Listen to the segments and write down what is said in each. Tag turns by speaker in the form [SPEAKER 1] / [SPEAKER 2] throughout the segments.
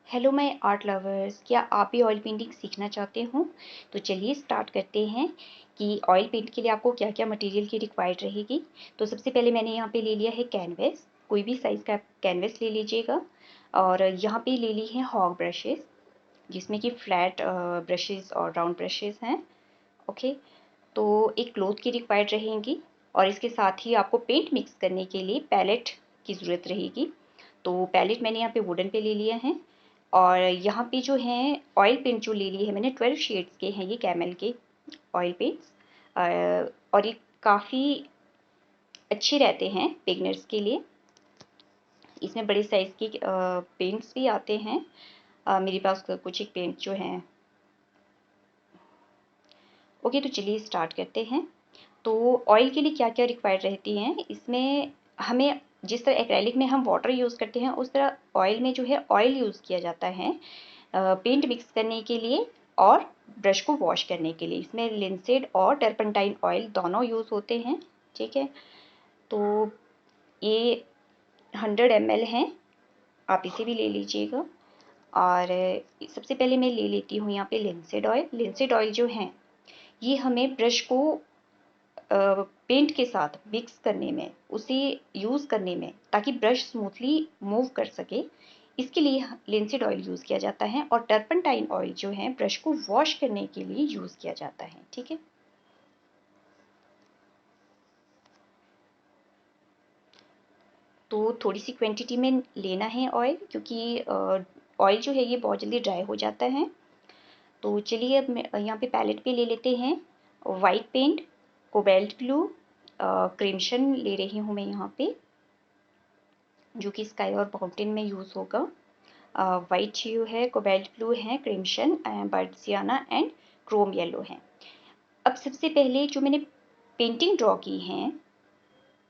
[SPEAKER 1] Hello my art lovers, क्या आप भी ऑयल पेंटिंग सीखना चाहते हो? तो चलिए स्टार्ट करते हैं कि ऑयल पेंट के लिए आपको क्या क्या मटेरियल की रिक्वायर्ड रहेगी। तो सबसे पहले मैंने यहाँ पे ले लिया है कैनवस, कोई भी साइज़ का कैनवस ले लीजिएगा। और यहाँ पे ले ली है हॉग ब्रशेस, जिसमें कि फ्लैट ब्रशेस और राउंड ब्रशेस हैं। ओके, तो एक क्लोथ की रिक्वायर्ड रहेंगी और इसके साथ ही आपको पेंट मिक्स करने के लिए पैलेट की ज़रूरत रहेगी। तो पैलेट मैंने यहाँ पे वुडन पे ले लिया है। और यहाँ पे जो है ऑयल पेंट जो ले ली है मैंने 12 शेड्स के हैं ये कैमल के ऑयल पेंट्स। और ये काफ़ी अच्छे रहते हैं बिगनर्स के लिए। इसमें बड़े साइज़ के पेंट्स भी आते हैं। मेरे पास कुछ एक पेंट जो हैं। ओके, तो चलिए स्टार्ट करते हैं। तो ऑयल के लिए क्या क्या रिक्वायर्ड रहती हैं इसमें, हमें जिस तरह एक्रेलिक में हम वाटर यूज़ करते हैं उस तरह ऑयल में जो है ऑयल यूज़ किया जाता है पेंट मिक्स करने के लिए और ब्रश को वॉश करने के लिए। इसमें लिंसेड और टर्पंटाइन ऑयल दोनों यूज़ होते हैं। ठीक है, तो ये 100 ml हैं, आप इसे भी ले लीजिएगा। और सबसे पहले मैं ले लेती हूँ यहाँ पे लिंसेड ऑयल। लिंसेड ऑयल जो है ये हमें ब्रश को पेंट के साथ मिक्स करने में, उसे यूज़ करने में, ताकि ब्रश स्मूथली मूव कर सके, इसके लिए लिंसेड ऑयल यूज़ किया जाता है। और टर्पंटाइन ऑयल जो है ब्रश को वॉश करने के लिए यूज़ किया जाता है। ठीक है, तो थोड़ी सी क्वांटिटी में लेना है ऑयल, क्योंकि ऑयल जो है ये बहुत जल्दी ड्राई हो जाता है। तो चलिए अब यहाँ पे पैलेट पे ले लेते हैं white paint, cobalt blue, crimson ले रही हूँ मैं यहाँ पे, जो कि स्काई और माउंटेन में यूज़ होगा। वाइट च्यू है, कोबाल्ट ब्लू है, crimson, burnt sienna and chrome yellow है। अब सबसे पहले जो मैंने पेंटिंग ड्रॉ की है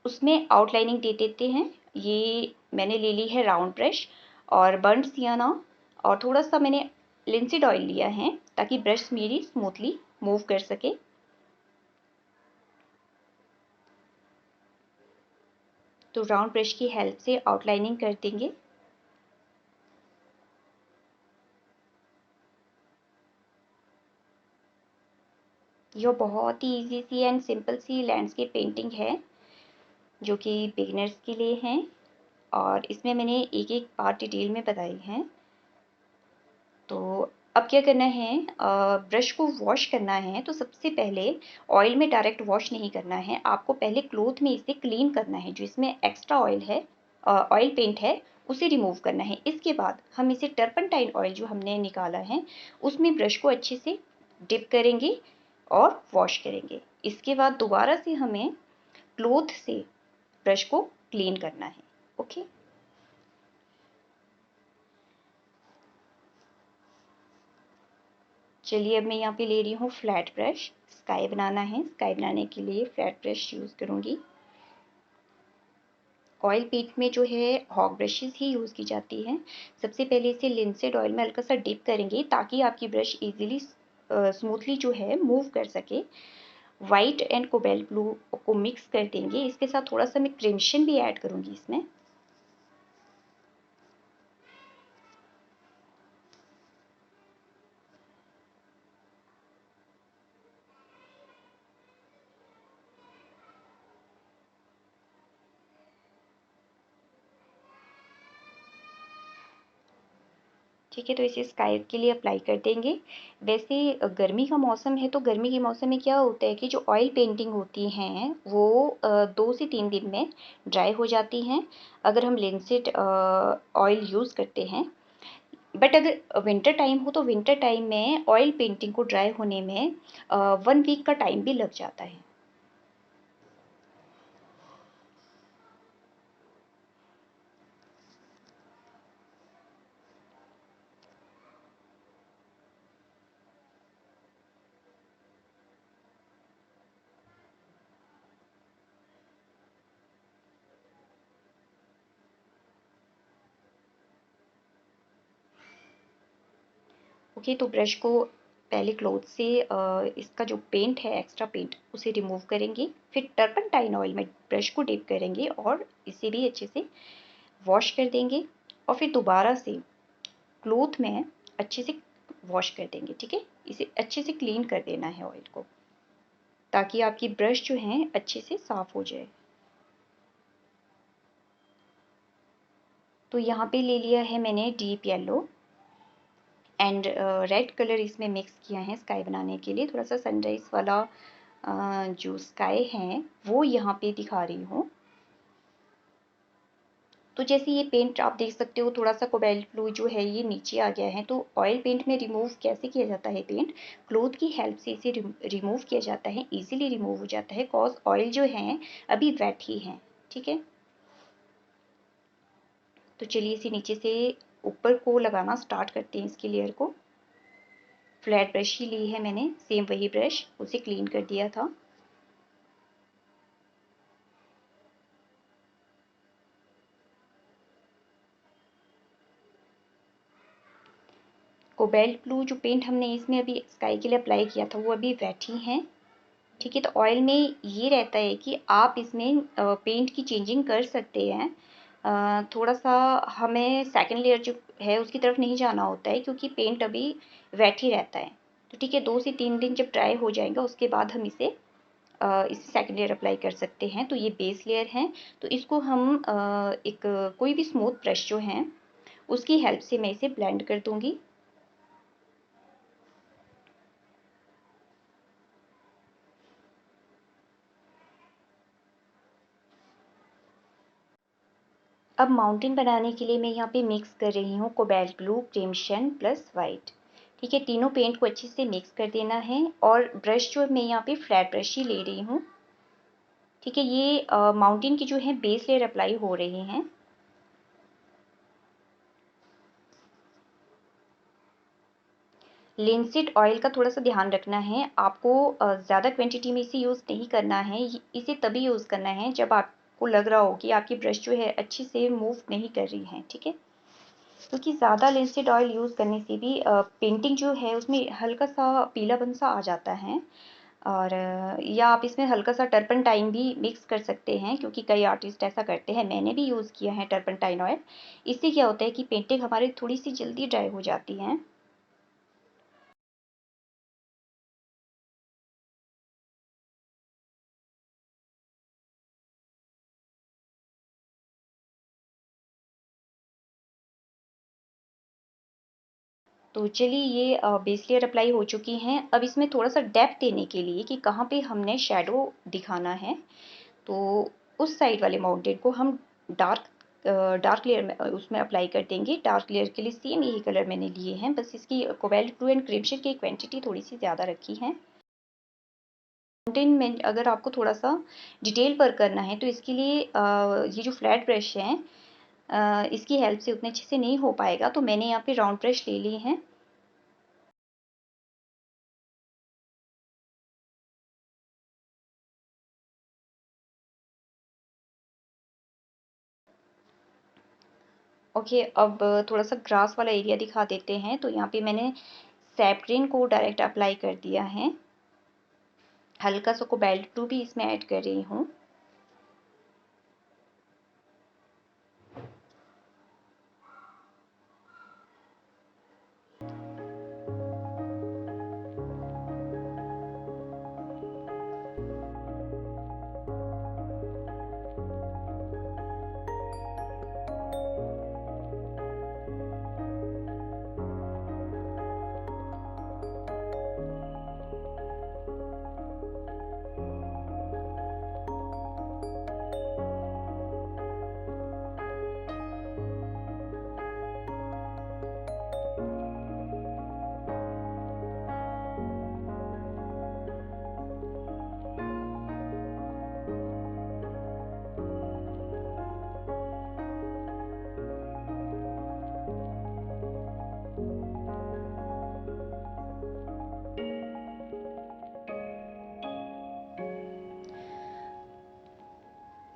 [SPEAKER 1] उसमें आउटलाइनिंग दे देते हैं। ये मैंने ले ली है राउंड ब्रश और बर्ड सियाना, और थोड़ा सा मैंने लिंसिड ऑयल लिया है ताकि ब्रश मेरी स्मूथली मूव कर सके। तो राउंड ब्रश की हेल्प से आउटलाइनिंग कर देंगे। यह बहुत ही इजी सी एंड सिंपल सी लैंडस्केप पेंटिंग है जो कि बिगिनर्स के लिए हैं, और इसमें मैंने एक एक पार्ट डिटेल में बताई हैं। तो अब क्या करना है, ब्रश को वॉश करना है। तो सबसे पहले ऑयल में डायरेक्ट वॉश नहीं करना है, आपको पहले क्लोथ में इसे क्लीन करना है। जो इसमें एक्स्ट्रा ऑयल है, ऑयल पेंट है, उसे रिमूव करना है। इसके बाद हम इसे टर्पंटाइन ऑयल जो हमने निकाला है उसमें ब्रश को अच्छे से डिप करेंगे और वॉश करेंगे। इसके बाद दोबारा से हमें क्लोथ से ब्रश को क्लीन करना है। ओके, चलिए अब मैं यहाँ पे ले रही हूँ फ्लैट ब्रश। स्काई बनाना है, स्काई बनाने के लिए फ्लैट ब्रश यूज़ करूँगी। ऑयल पेंट में जो है हॉग ब्रशेस ही यूज़ की जाती हैं। सबसे पहले इसे लिंसेड ऑयल में हल्का सा डिप करेंगे ताकि आपकी ब्रश इजीली स्मूथली जो है मूव कर सके। वाइट एंड कोबाल्ट ब्लू को मिक्स कर देंगे। इसके साथ थोड़ा सा मैं क्रिम्सन भी ऐड करूँगी इसमें। ठीक है, तो इसे स्काई के लिए अप्लाई कर देंगे। वैसे गर्मी का मौसम है तो गर्मी के मौसम में क्या होता है कि जो ऑयल पेंटिंग होती हैं वो 2 से 3 दिन में ड्राई हो जाती हैं अगर हम लिंसेड ऑयल यूज़ करते हैं। बट अगर विंटर टाइम हो तो विंटर टाइम में ऑयल पेंटिंग को ड्राई होने में 1 वीक का टाइम भी लग जाता है। ओके, तो ब्रश को पहले क्लॉथ से इसका जो पेंट है, एक्स्ट्रा पेंट, उसे रिमूव करेंगे। फिर टर्पंटाइन ऑयल में ब्रश को डिप करेंगे और इसे भी अच्छे से वॉश कर देंगे। और फिर दोबारा से क्लॉथ में अच्छे से वॉश कर देंगे। ठीक है, इसे अच्छे से क्लीन कर देना है ऑयल को, ताकि आपकी ब्रश जो है अच्छे से साफ हो जाए। तो यहाँ पे ले लिया है मैंने deep yellow and red colour इसमें मिक्स किया है स्काई बनाने के लिए। थोड़ा सा सनराइज वाला जो स्काई है वो यहाँ पे दिखा रही हूँ। तो जैसे ये पेंट आप देख सकते हो, थोड़ा सा कोबाल्ट ब्लू जो है ये नीचे आ गया है। तो ऑयल पेंट में रिमूव कैसे किया जाता है पेंट? क्लॉथ की हेल्प से इसे रिमूव किया जाता है, इजीली रिमूव हो जाता है, कॉज ऑयल जो है अभी वेट ही है। ठीक है, तो चलिए इसे नीचे से ऊपर को लगाना स्टार्ट करते हैं इसकी लेयर को। फ्लैट ब्रश ही ली है मैंने, सेम वही ब्रश, उसे क्लीन कर दिया था। कोबाल्ट ब्लू जो पेंट हमने इसमें अभी स्काई के लिए अप्लाई किया था वो अभी वेट ही है। ठीक है, तो ऑयल में ये रहता है कि आप इसमें पेंट की चेंजिंग कर सकते हैं। थोड़ा सा हमें सेकंड लेयर जो है उसकी तरफ नहीं जाना होता है, क्योंकि पेंट अभी वेट ही रहता है। तो ठीक है, 2 से 3 दिन जब ड्राई हो जाएगा उसके बाद हम इसे सेकंड लेयर अप्लाई कर सकते हैं। तो ये बेस लेयर है, तो इसको हम एक कोई भी स्मूथ ब्रश जो है उसकी हेल्प से मैं इसे ब्लेंड कर दूंगी। अब माउंटेन बनाने के लिए मैं यहाँ पे मिक्स कर रही हूँ cobalt blue, crimson plus white. ठीक है, तीनों पेंट को अच्छे से मिक्स कर देना है। और ब्रश जो मैं यहाँ पे फ्लैट ब्रश ही ले रही हूँ। ठीक है, ये माउंटेन की जो है बेस लेयर अप्लाई हो रही हैं। लिनसीड ऑयल का थोड़ा सा ध्यान रखना है आपको, ज़्यादा क्वांटिटी में इसे यूज़ नहीं करना है। इसे तभी यूज़ करना है जब आपको लग रहा हो कि आपकी ब्रश जो है अच्छे से मूव नहीं कर रही है। ठीक है, क्योंकि ज़्यादा लिनसीड ऑयल यूज़ करने से भी पेंटिंग जो है उसमें हल्का सा पीलापन सा आ जाता है। और या आप इसमें हल्का सा टर्पनटाइन भी मिक्स कर सकते हैं, क्योंकि कई आर्टिस्ट ऐसा करते हैं। मैंने भी यूज़ किया है टर्पनटाइन ऑयल। इससे क्या होता है कि पेंटिंग हमारी थोड़ी सी जल्दी ड्राई हो जाती है। तो चलिए ये बेस लेयर अप्लाई हो चुकी हैं। अब इसमें थोड़ा सा डेप्थ देने के लिए कि कहाँ पे हमने शेडो दिखाना है, तो उस साइड वाले माउंटेन को हम डार्क डार्क लेयर में उसमें अप्लाई कर देंगे। डार्क लेयर के लिए सेम यही कलर मैंने लिए हैं, बस इसकी कोबाल्ट ब्लू एंड क्रिम्सन की क्वांटिटी थोड़ी सी ज़्यादा रखी है। माउंटेन में अगर आपको थोड़ा सा डिटेल वर्क करना है तो इसके लिए ये जो फ्लैट ब्रश है इसकी हेल्प से उतने अच्छे से नहीं हो पाएगा। तो मैंने यहाँ पे राउंड ब्रश ले ली हैं। ओके, अब थोड़ा सा ग्रास वाला एरिया दिखा देते हैं। तो यहाँ पे मैंने सैप ग्रीन को डायरेक्ट अप्लाई कर दिया है। हल्का सा कोबाल्ट ब्लू भी इसमें ऐड कर रही हूँ।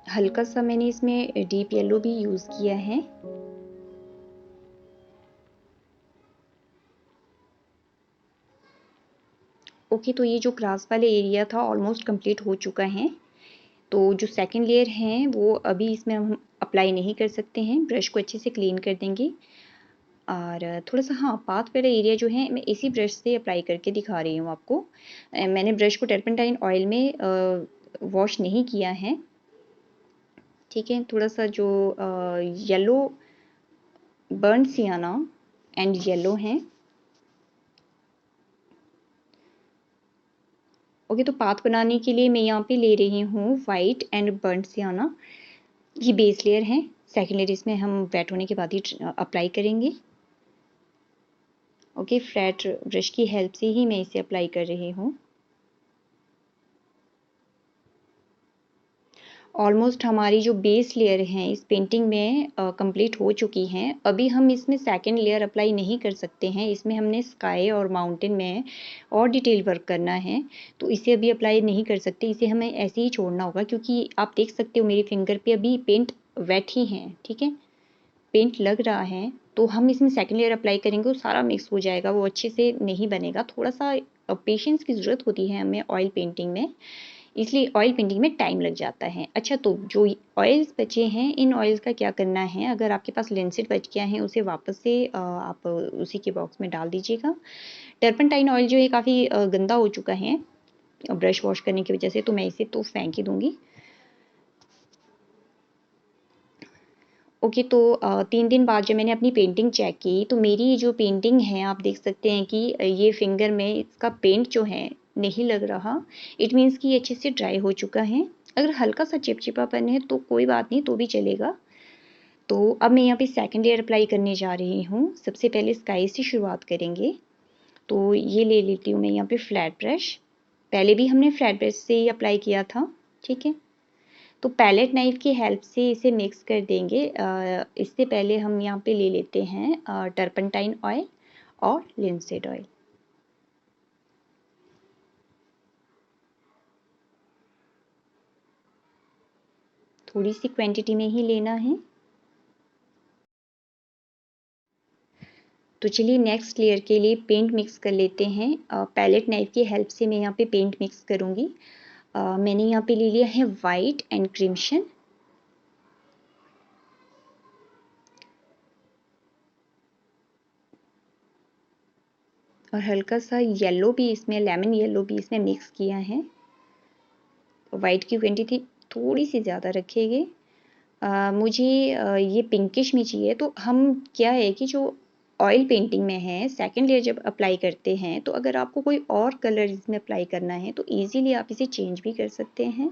[SPEAKER 1] हल्का सा मैंने इसमें डीप येलो भी यूज़ किया है। ओके, तो ये जो ग्रास वाले एरिया था ऑलमोस्ट कंप्लीट हो चुका है। तो जो सेकंड लेयर है वो अभी इसमें हम अप्लाई नहीं कर सकते हैं, ब्रश को अच्छे से क्लीन कर देंगे। और थोड़ा सा हाँ पाथ वाला एरिया जो है मैं इसी ब्रश से अप्लाई करके दिखा रही हूँ आपको। मैंने ब्रश को टर्पेंटाइन ऑयल में वॉश नहीं किया है, ठीक है। थोड़ा सा जो yellow burnt sienna and yellow okay. ओके, तो पाथ बनाने के लिए मैं यहाँ पे ले रही हूँ वाइट एंड बर्न सियाना। ये बेस लेयर है, सेकेंड लेयर इसमें हम वेट होने के बाद ही अप्लाई करेंगे। ओके, फ्लैट ब्रश की हेल्प से ही मैं इसे अप्लाई कर रही हूँ। ऑलमोस्ट हमारी जो बेस लेयर है इस पेंटिंग में कंप्लीट हो चुकी हैं। अभी हम इसमें सेकंड लेयर अप्लाई नहीं कर सकते हैं, इसमें हमने स्काई और माउंटेन में और डिटेल वर्क करना है, तो इसे अभी अप्लाई नहीं कर सकते। इसे हमें ऐसे ही छोड़ना होगा क्योंकि आप देख सकते हो मेरी फिंगर पे अभी पेंट वेट ही है, ठीक है, पेंट लग रहा है। तो हम इसमें सेकंड लेयर अप्लाई करेंगे वो सारा मिक्स हो जाएगा, वो अच्छे से नहीं बनेगा। थोड़ा सा पेशेंस की ज़रूरत होती है हमें ऑयल पेंटिंग में, इसलिए ऑयल पेंटिंग में टाइम लग जाता है। अच्छा, तो जो ऑयल्स बचे हैं इन ऑयल्स का क्या करना है, अगर आपके पास लिनसेट बच गया है उसे वापस से आप उसी के बॉक्स में डाल दीजिएगा। टर्पेंटाइन ऑयल जो है काफ़ी गंदा हो चुका है ब्रश वॉश करने की वजह से, तो मैं इसे तो फेंक ही दूंगी। ओके, तो 3 दिन बाद जब मैंने अपनी पेंटिंग चेक की तो मेरी जो पेंटिंग है आप देख सकते हैं कि ये फिंगर में इसका पेंट जो है नहीं लग रहा। इट मीन्स कि ये अच्छे से ड्राई हो चुका है। अगर हल्का सा चिपचिपापन है तो कोई बात नहीं, तो भी चलेगा। तो अब मैं यहाँ पे सेकंड लेयर अप्लाई करने जा रही हूँ। सबसे पहले स्काई से शुरुआत करेंगे, तो ये ले लेती हूँ मैं यहाँ पे फ्लैट ब्रश। पहले भी हमने फ्लैट ब्रश से ही अप्लाई किया था, ठीक है। तो पैलेट नाइफ की हेल्प से इसे मिक्स कर देंगे। इससे पहले हम यहाँ पे ले लेते हैं टर्पेंटाइन ऑयल और लिनसेड ऑयल। थोड़ी सी क्वांटिटी में ही लेना है। तो चलिए नेक्स्ट लेयर के लिए पेंट मिक्स कर लेते हैं। पैलेट नाइफ की हेल्प से मैं यहाँ पे पेंट मिक्स करूँगी। मैंने यहाँ पे ले लिया है वाइट एंड क्रिम्शन। और हल्का सा येलो भी इसमें, लेमन येलो भी इसमें मिक्स किया है। वाइट की क्वांटिटी थोड़ी सी ज़्यादा रखेंगे। मुझे ये पिंकिश में चाहिए, तो हम क्या है कि जो ऑयल पेंटिंग में है सेकंड लेयर जब अप्लाई करते हैं तो अगर आपको कोई और कलर इसमें अप्लाई करना है तो इजीली आप इसे चेंज भी कर सकते हैं,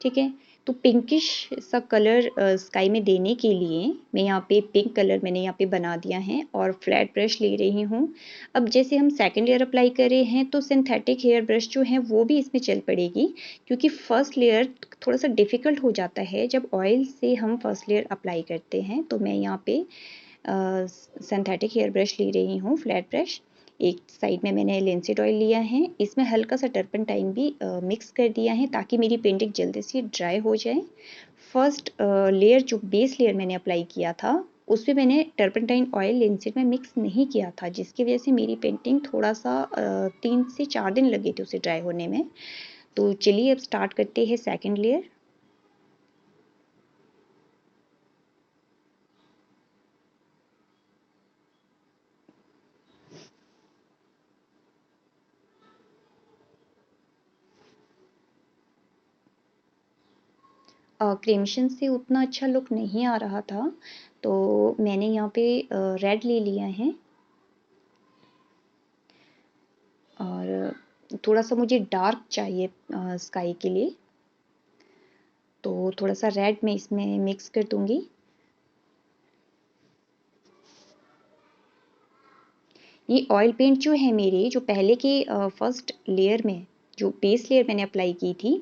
[SPEAKER 1] ठीक है। तो पिंकिश सा कलर स्काई में देने के लिए मैं यहाँ पे पिंक कलर मैंने यहाँ पे बना दिया है और फ्लैट ब्रश ले रही हूँ। अब जैसे हम सेकंड लेयर अप्लाई कर रहे हैं तो सिंथेटिक हेयर ब्रश जो है वो भी इसमें चल पड़ेगी, क्योंकि फर्स्ट लेयर थोड़ा सा डिफ़िकल्ट हो जाता है जब ऑयल से हम फर्स्ट लेयर अप्लाई करते हैं। तो मैं यहाँ पे सिंथेटिक हेयर ब्रश ले रही हूँ, फ्लैट ब्रश। एक साइड में मैंने लिनसेड ऑयल लिया है, इसमें हल्का सा टर्पेंटाइन भी मिक्स कर दिया है ताकि मेरी पेंटिंग जल्दी से ड्राई हो जाए। फर्स्ट लेयर जो बेस लेयर मैंने अप्लाई किया था उसमें मैंने टर्पेंटाइन ऑयल लिनसेड में मिक्स नहीं किया था, जिसकी वजह से मेरी पेंटिंग थोड़ा सा 3 से 4 दिन लगे थे उसे ड्राई होने में। तो चलिए अब स्टार्ट करते हैं सेकेंड लेयर। क्रिम्शन से उतना अच्छा लुक नहीं आ रहा था, तो मैंने यहाँ पे रेड ले लिया है। और थोड़ा सा मुझे डार्क चाहिए स्काई के लिए, तो थोड़ा सा रेड मैं इसमें मिक्स कर दूंगी। ये ऑयल पेंट जो है मेरे, जो पहले के फर्स्ट लेयर में जो बेस लेयर मैंने अप्लाई की थी,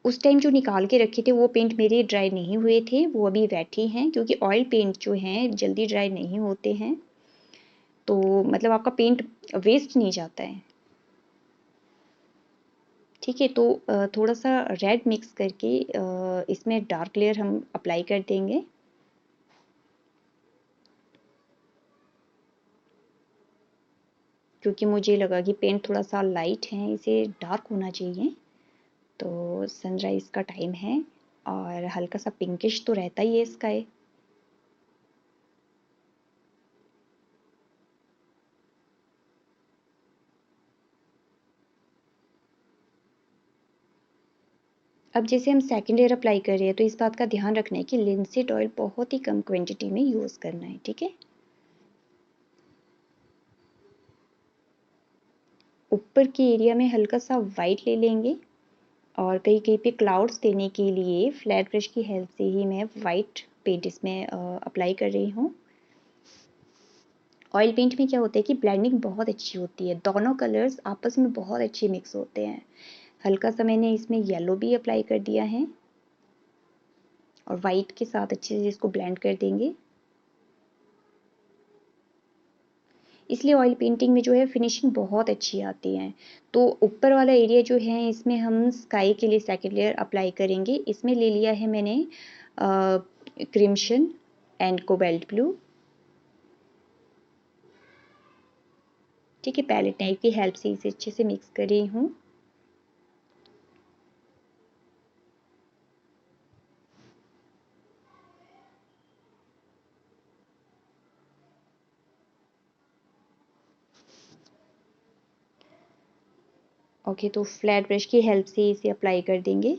[SPEAKER 1] उस टाइम जो निकाल के रखे थे वो पेंट मेरे ड्राई नहीं हुए थे, वो अभी वेट ही हैं, क्योंकि ऑयल पेंट जो हैं जल्दी ड्राई नहीं होते हैं। तो मतलब आपका पेंट वेस्ट नहीं जाता है, ठीक है। तो थोड़ा सा रेड मिक्स करके इसमें डार्क लेयर हम अप्लाई कर देंगे। क्योंकि मुझे लगा कि पेंट थोड़ा सा लाइट है, इसे डार्क होना चाहिए। तो सनराइज़ का टाइम है और हल्का सा पिंकिश तो रहता ही है स्काई। अब जैसे हम सेकेंड लेयर अप्लाई कर रहे हैं तो इस बात का ध्यान रखना है कि लिंसीड ऑयल बहुत ही कम क्वांटिटी में यूज़ करना है, ठीक है। ऊपर के एरिया में हल्का सा वाइट ले लेंगे और कहीं कहीं पे क्लाउड्स देने के लिए फ्लैट ब्रश की हेल्प से ही मैं वाइट पेंट इसमें अप्लाई कर रही हूँ। ऑयल पेंट में क्या होता है कि ब्लेंडिंग बहुत अच्छी होती है, दोनों कलर्स आपस में बहुत अच्छे मिक्स होते हैं। हल्का सा मैंने इसमें येलो भी अप्लाई कर दिया है और वाइट के साथ अच्छे से इसको ब्लेंड कर देंगे। इसलिए ऑयल पेंटिंग में जो है फिनिशिंग बहुत अच्छी आती है। तो ऊपर वाला एरिया जो है इसमें हम स्काई के लिए सेकेंड लेयर अप्लाई करेंगे। इसमें ले लिया है मैंने क्रिम्शन एंड कोबाल्ट ब्लू, ठीक है। पैलेट नाइफ की हेल्प से इसे अच्छे से मिक्स कर रही हूँ। ओके, तो फ्लैट ब्रश की हेल्प से इसे अप्लाई कर देंगे।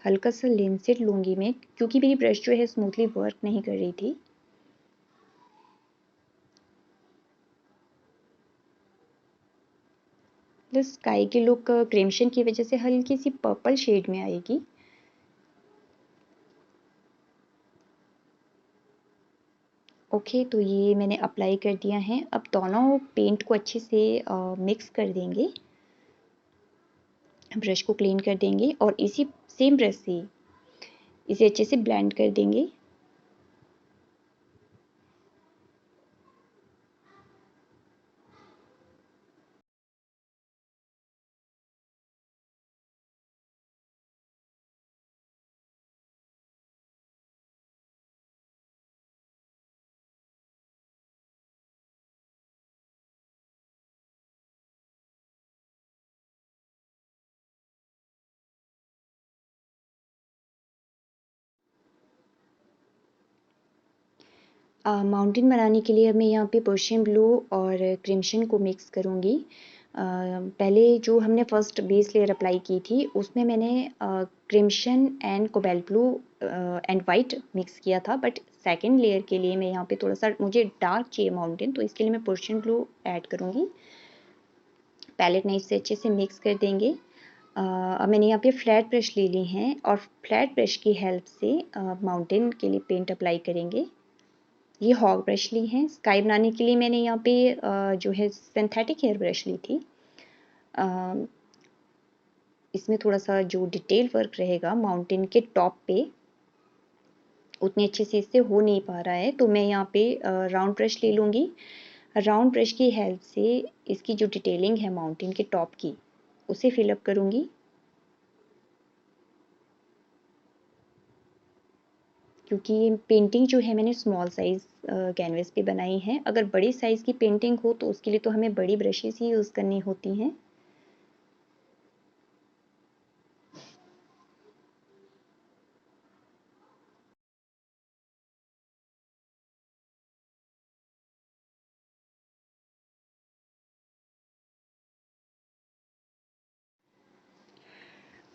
[SPEAKER 1] हल्का सा लिंसेट लूँगी मैं क्योंकि मेरी ब्रश जो है स्मूथली वर्क नहीं कर रही थी। प्लस स्काई की लुक क्रिम्शन की वजह से हल्की सी पर्पल शेड में आएगी। ओके, तो ये मैंने अप्लाई कर दिया है। अब दोनों पेंट को अच्छे से मिक्स कर देंगे, ब्रश को क्लीन कर देंगे और इसी सेम ब्रश से इसे अच्छे से ब्लेंड कर देंगे। माउंटेन बनाने के लिए अब मैं यहाँ पे पर्शियन ब्लू और क्रिम्शन को मिक्स करूँगी। पहले जो हमने फर्स्ट बेस लेयर अप्लाई की थी उसमें मैंने crimson and cobalt blue and white mix किया था, बट सेकंड लेयर के लिए मैं यहाँ पे थोड़ा सा मुझे डार्क चाहिए माउंटेन, तो इसके लिए मैं पर्शियन ब्लू ऐड करूँगी। पैलेट नाइफ से अच्छे से मिक्स कर देंगे। अब मैंने यहाँ पे फ्लैट ब्रश ले ली हैं और फ्लैट ब्रश की हेल्प से माउंटेन के लिए पेंट अप्लाई करेंगे। ये हॉग ब्रश ली हैं। स्काई बनाने के लिए मैंने यहाँ पे जो है सिंथेटिक हेयर ब्रश ली थी। इसमें थोड़ा सा जो डिटेल वर्क रहेगा माउंटेन के टॉप पे उतने अच्छे से इससे हो नहीं पा रहा है, तो मैं यहाँ पे राउंड ब्रश ले लूँगी। राउंड ब्रश की हेल्प से इसकी जो डिटेलिंग है माउंटेन के टॉप की उसे फिलअप करूँगी। क्योंकि ये पेंटिंग जो है मैंने स्मॉल साइज़ कैनवस पे बनाई है। अगर बड़ी साइज़ की पेंटिंग हो तो उसके लिए तो हमें बड़ी ब्रशेस ही यूज़ करनी होती हैं।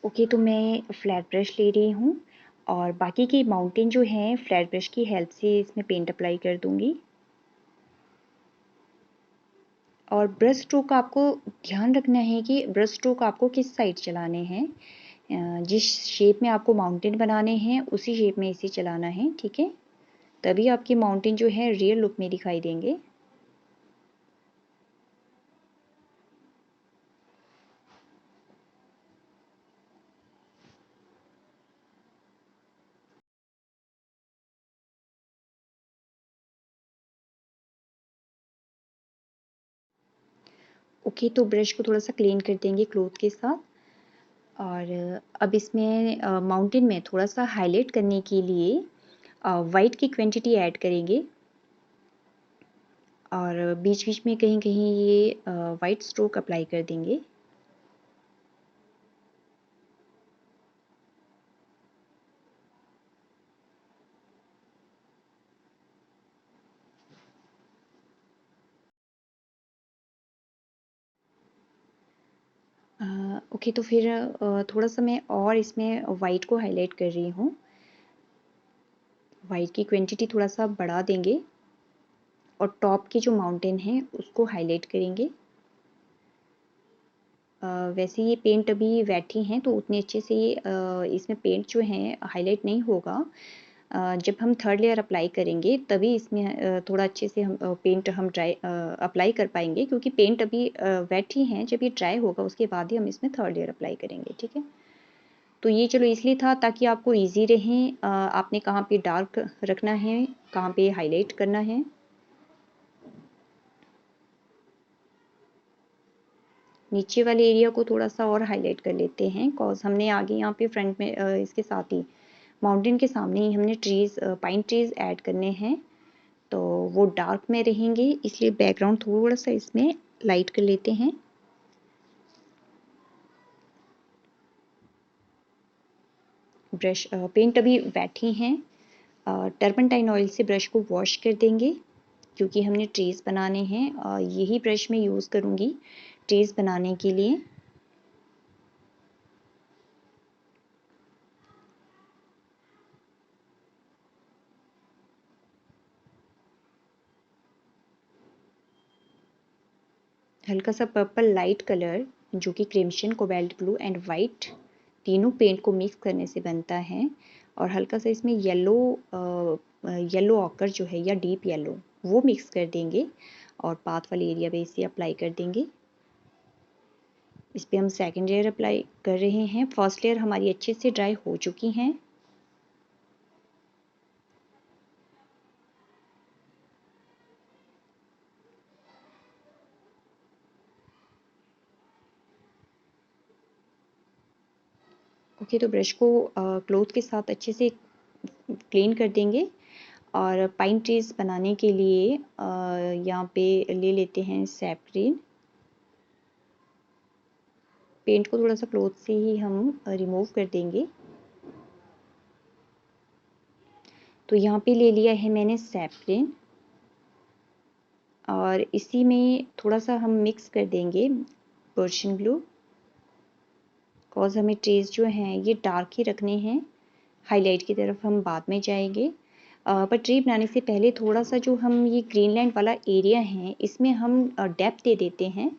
[SPEAKER 1] ओके, तो मैं फ्लैट ब्रश ले रही हूँ और बाकी की माउंटेन जो है फ्लैट ब्रश की हेल्प से इसमें पेंट अप्लाई कर दूँगी। और ब्रश स्ट्रोक का आपको ध्यान रखना है कि ब्रश स्ट्रोक आपको किस साइड चलाने हैं। जिस शेप में आपको माउंटेन बनाने हैं उसी शेप में इसे चलाना है, ठीक है। तभी आपके माउंटेन जो है रियल लुक में दिखाई देंगे। ओके, तो ब्रश को थोड़ा सा क्लीन कर देंगे क्लॉथ के साथ। और अब इसमें माउंटेन में थोड़ा सा हाईलाइट करने के लिए वाइट की क्वांटिटी ऐड करेंगे और बीच बीच में कहीं कहीं ये वाइट स्ट्रोक अप्लाई कर देंगे। ओके, तो फिर थोड़ा सा मैं और इसमें वाइट को हाईलाइट कर रही हूँ। वाइट की क्वांटिटी थोड़ा सा बढ़ा देंगे और टॉप के जो माउंटेन हैं उसको हाईलाइट करेंगे। वैसे ये पेंट अभी वेट ही हैं तो उतने अच्छे से इसमें पेंट जो है हाईलाइट नहीं होगा। जब हम थर्ड लेयर अप्लाई करेंगे तभी इसमें थोड़ा अच्छे से हम पेंट हम अप्लाई कर पाएंगे, क्योंकि पेंट अभी वेट ही हैं। जब ये ड्राई होगा उसके बाद ही हम इसमें थर्ड लेयर अप्लाई करेंगे, ठीक है। तो ये चलो इसलिए था ताकि आपको इजी रहे आपने कहाँ पे डार्क रखना है, कहाँ पे हाईलाइट करना है। नीचे वाले एरिया को थोड़ा सा और हाईलाइट कर लेते हैं, कॉज हमने आगे यहाँ पे फ्रंट में इसके साथ ही माउंटेन के सामने ही हमने ट्रीज पाइन ट्रीज ऐड करने हैं, तो वो डार्क में रहेंगे, इसलिए बैकग्राउंड थोड़ा सा इसमें लाइट कर लेते हैं। ब्रश पेंट अभी वेट ही हैं। टर्पनटाइन ऑयल से ब्रश को वॉश कर देंगे, क्योंकि हमने ट्रीज बनाने हैं। यही ब्रश मैं यूज़ करूँगी ट्रीज बनाने के लिए। हल्का सा पर्पल लाइट कलर जो कि crimson, cobalt blue and white तीनों पेंट को मिक्स करने से बनता है, और हल्का सा इसमें येलो ऑकर जो है या डीप येलो वो मिक्स कर देंगे और पाथ वाले एरिया पे इसे अप्लाई कर देंगे। इस पर हम सेकेंड लेयर अप्लाई कर रहे हैं। फर्स्ट लेयर हमारी अच्छे से ड्राई हो चुकी हैं। ओके, तो ब्रश को क्लॉथ के साथ अच्छे से क्लीन कर देंगे, और पाइन ट्रीज बनाने के लिए यहाँ पे ले लेते हैं सैप ग्रीन। पेंट को थोड़ा सा क्लॉथ से ही हम रिमूव कर देंगे। तो यहाँ पे ले लिया है मैंने सैप ग्रीन, और इसी में थोड़ा सा हम मिक्स कर देंगे पर्शियन ब्लू, कॉज हमें ट्रीज जो हैं ये डार्क ही रखने हैं। हाईलाइट की तरफ हम बाद में जाएंगे, पर ट्री बनाने से पहले थोड़ा सा जो हम ये ग्रीनलैंड वाला एरिया है इसमें हम डेप्थ दे देते हैं।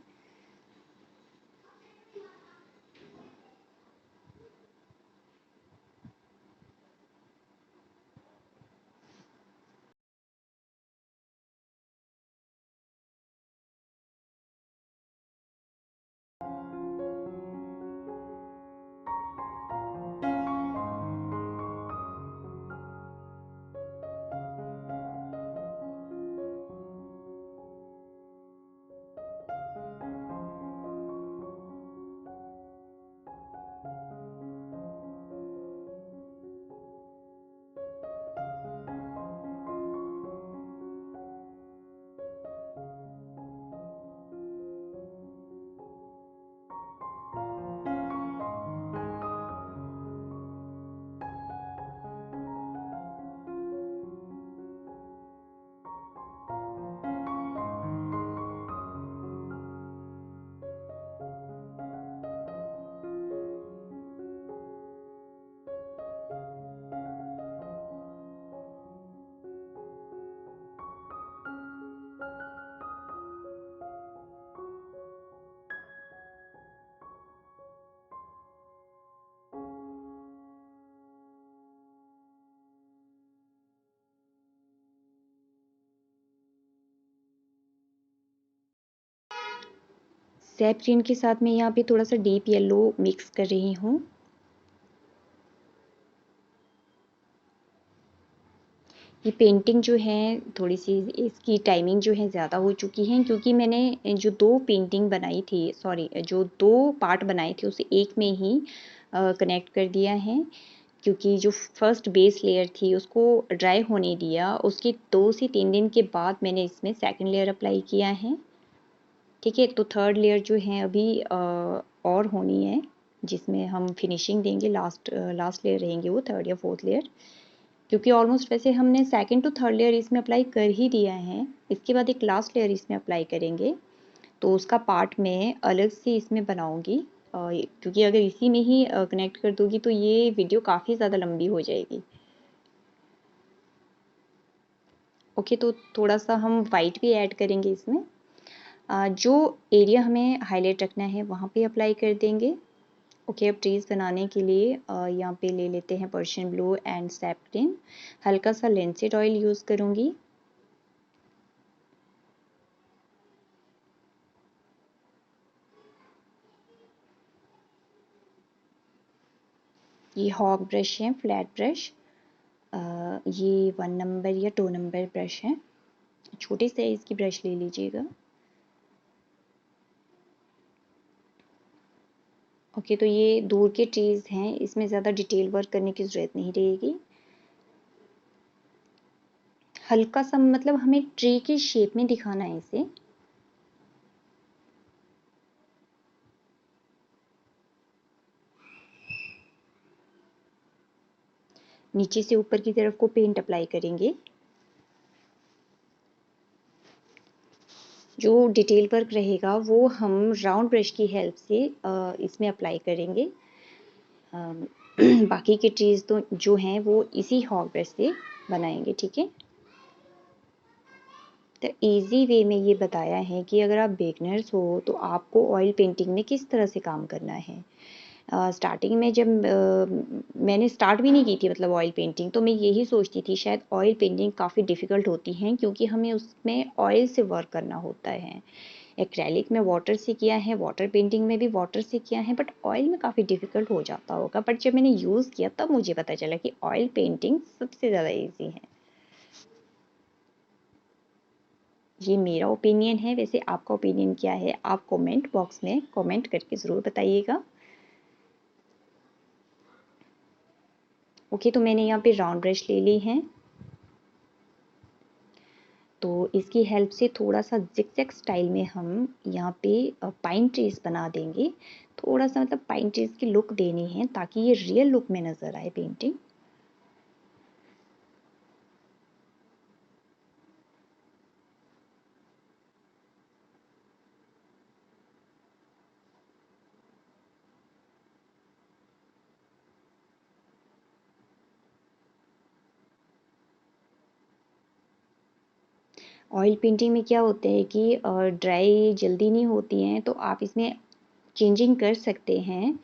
[SPEAKER 1] सैप ग्रीन के साथ मैं यहाँ पे थोड़ा सा डीप येलो मिक्स कर रही हूँ। ये पेंटिंग जो है थोड़ी सी इसकी टाइमिंग जो है ज़्यादा हो चुकी है, क्योंकि मैंने जो दो पेंटिंग बनाई थी, सॉरी जो दो पार्ट बनाए थे उसे एक में ही कनेक्ट कर दिया है, क्योंकि जो फर्स्ट बेस लेयर थी उसको ड्राई होने दिया। उसके 2 से 3 दिन के बाद मैंने इसमें सेकंड लेयर अप्लाई किया है, ठीक है। तो थर्ड लेयर जो है अभी और होनी है, जिसमें हम फिनिशिंग देंगे। लास्ट लेयर रहेंगे वो थर्ड या फोर्थ लेयर, क्योंकि ऑलमोस्ट वैसे हमने सेकंड टू थर्ड लेयर इसमें अप्लाई कर ही दिया है। इसके बाद एक लास्ट लेयर इसमें अप्लाई करेंगे, तो उसका पार्ट मैं अलग से इसमें बनाऊंगी। क्योंकि अगर इसी में ही कनेक्ट कर दोगी तो ये वीडियो काफ़ी ज़्यादा लंबी हो जाएगी। ओके, तो थोड़ा सा हम वाइट भी ऐड करेंगे इसमें। जो एरिया हमें हाईलाइट रखना है वहाँ पे अप्लाई कर देंगे। ओके, अब ट्रीज़ बनाने के लिए यहाँ पे ले लेते हैं Persian blue and SAP green. हल्का सा लिंसीड ऑयल यूज़ करूँगी। ये हॉक ब्रश है, फ्लैट ब्रश। ये 1 नंबर या 2 नंबर ब्रश है, छोटे साइज़ की ब्रश ले लीजिएगा। ओके, तो ये दूर के ट्रीज़ हैं, इसमें ज़्यादा डिटेल वर्क करने की ज़रूरत नहीं रहेगी। हल्का सा मतलब हमें ट्री की शेप में दिखाना है इसे। नीचे से ऊपर की तरफ को पेंट अप्लाई करेंगे। जो डिटेल वर्क रहेगा वो हम राउंड ब्रश की हेल्प से इसमें अप्लाई करेंगे। बाकी के ट्रीज़ तो जो हैं वो इसी हॉक ब्रश से बनाएंगे, ठीक है। तो इजी वे में ये बताया है कि अगर आप बिगनर्स हो तो आपको ऑयल पेंटिंग में किस तरह से काम करना है। स्टार्टिंग में जब मैंने स्टार्ट भी नहीं की थी मतलब ऑयल पेंटिंग, तो मैं यही सोचती थी शायद ऑयल पेंटिंग काफ़ी डिफ़िकल्ट होती हैं क्योंकि हमें उसमें ऑयल से वर्क करना होता है। एक्रेलिक में वाटर से किया है, वाटर पेंटिंग में भी वाटर से किया है, बट ऑयल में काफ़ी डिफ़िकल्ट हो जाता होगा। बट जब मैंने यूज़ किया तब मुझे पता चला कि ऑयल पेंटिंग सबसे ज़्यादा ईजी है। ये मेरा ओपिनियन है, वैसे आपका ओपिनियन क्या है आप कमेंट बॉक्स में कमेंट करके ज़रूर बताइएगा। ओके, तो मैंने यहाँ पे राउंड ब्रश ले ली हैं, तो इसकी हेल्प से थोड़ा सा जिगजैग स्टाइल में हम यहाँ पे पाइन ट्रीज बना देंगे। थोड़ा सा मतलब पाइन ट्रीज की लुक देनी है ताकि ये रियल लुक में नज़र आए पेंटिंग। ऑयल पेंटिंग में क्या होता है कि ड्राई जल्दी नहीं होती हैं, तो आप इसमें चेंजिंग कर सकते हैं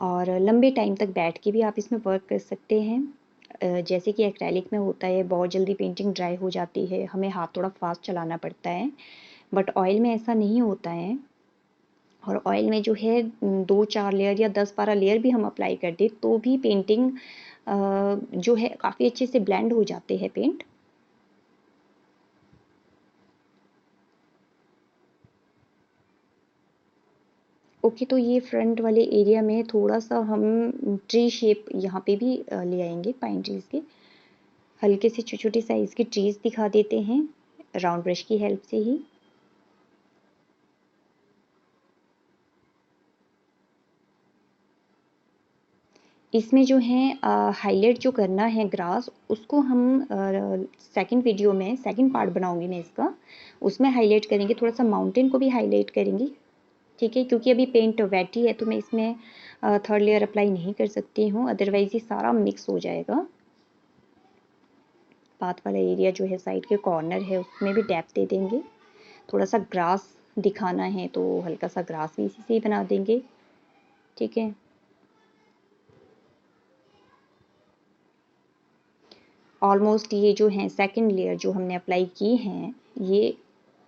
[SPEAKER 1] और लंबे टाइम तक बैठ के भी आप इसमें वर्क कर सकते हैं। जैसे कि एक्रेलिक में होता है बहुत जल्दी पेंटिंग ड्राई हो जाती है, हमें हाथ थोड़ा फास्ट चलाना पड़ता है, बट ऑयल में ऐसा नहीं होता है। और ऑयल में जो है 2-4 लेयर या 10-12 लेयर भी हम अप्लाई कर दें तो भी पेंटिंग जो है काफ़ी अच्छे से ब्लेंड हो जाते हैं पेंट। ओके, तो ये फ्रंट वाले एरिया में थोड़ा सा हम ट्री शेप यहाँ पे भी ले आएंगे पाइन ट्रीज़ के। हल्के से छोटे छोटे साइज़ के ट्रीज़ दिखा देते हैं राउंड ब्रश की हेल्प से ही। इसमें जो है हाईलाइट जो करना है ग्रास, उसको हम सेकंड वीडियो में सेकंड पार्ट बनाऊंगी मैं इसका, उसमें हाईलाइट करेंगे। थोड़ा सा माउंटेन को भी हाईलाइट करेंगे, ठीक है, क्योंकि अभी पेंट वेट ही है तो मैं इसमें थर्ड लेयर अप्लाई नहीं कर सकती हूँ, अदरवाइज़ ये सारा मिक्स हो जाएगा। पाथ वाला एरिया जो है साइड के कॉर्नर है उसमें भी डेप्थ दे देंगे। थोड़ा सा ग्रास दिखाना है तो हल्का सा ग्रास भी इसी से ही बना देंगे, ठीक है। ऑलमोस्ट ये जो हैं सेकंड लेयर जो हमने अप्लाई की हैं ये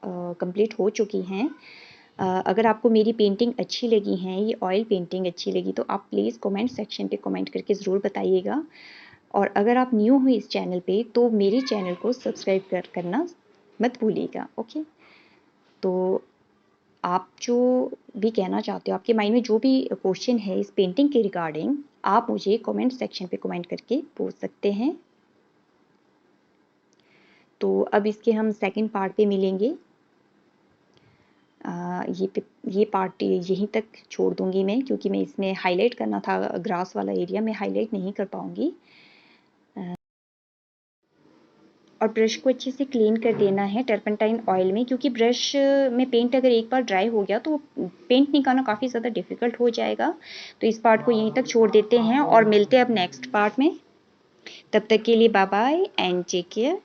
[SPEAKER 1] कंप्लीट हो चुकी हैं। अगर आपको मेरी पेंटिंग अच्छी लगी है, ये ऑयल पेंटिंग अच्छी लगी, तो आप प्लीज़ कमेंट सेक्शन पे कमेंट करके ज़रूर बताइएगा। और अगर आप न्यू हो इस चैनल पे तो मेरे चैनल को सब्सक्राइब करना मत भूलिएगा, ओके। तो आप जो भी कहना चाहते हो, आपके माइंड में जो भी क्वेश्चन है इस पेंटिंग के रिगार्डिंग, आप मुझे कमेंट सेक्शन पे कमेंट करके पूछ सकते हैं। तो अब इसके हम सेकंड पार्ट पे मिलेंगे। ये पार्ट यहीं तक छोड़ दूंगी मैं, क्योंकि मैं इसमें हाईलाइट करना था ग्रास वाला एरिया, मैं हाईलाइट नहीं कर पाऊंगी। और ब्रश को अच्छे से क्लीन कर देना है टर्पेंटाइन ऑयल में, क्योंकि ब्रश में पेंट अगर एक बार ड्राई हो गया तो पेंट निकालना काफ़ी ज़्यादा डिफ़िकल्ट हो जाएगा। तो इस पार्ट को यहीं तक छोड़ देते हैं और मिलते हैं अब नेक्स्ट पार्ट में। तब तक के लिए bye bye and take care.